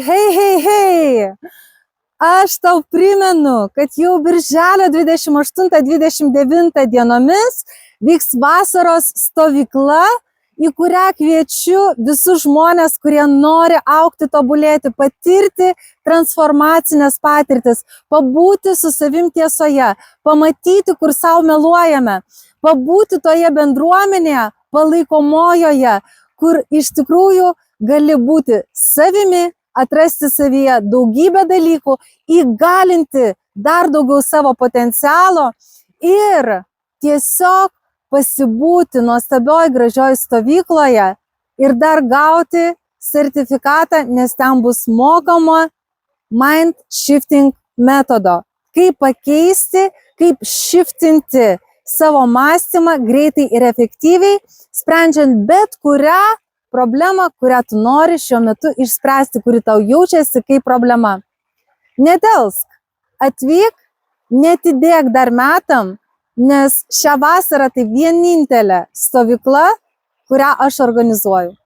Hei! Aš tau primenu, kad jau birželio 28-29 dienomis vyks vasaros stovykla, į kurią kviečiu visus žmonės, kurie nori augti, tobulėti, patirti transformacinės patirtis, pabūti su savim tiesoje, pamatyti, kur savo meluojame, pabūti toje bendruomenėje, palaikomojoje, kur iš tikrųjų gali būti savimi, atrasti savyje daugybę dalykų, įgalinti dar daugiau savo potencialo ir tiesiog pasibūti nuostabioj gražioj stovykloje ir dar gauti sertifikatą, nes ten bus mokoma mind shifting metodo. Kaip pakeisti, kaip shiftinti savo mąstymą greitai ir efektyviai, sprendžiant bet kurią problemą, kurią tu nori šiuo metu išspręsti, kuri tau jaučiasi kaip problema. Nedelsk, atvyk, netidėk dar metam, nes šią vasarą tai vienintelė stovykla, kurią aš organizuoju.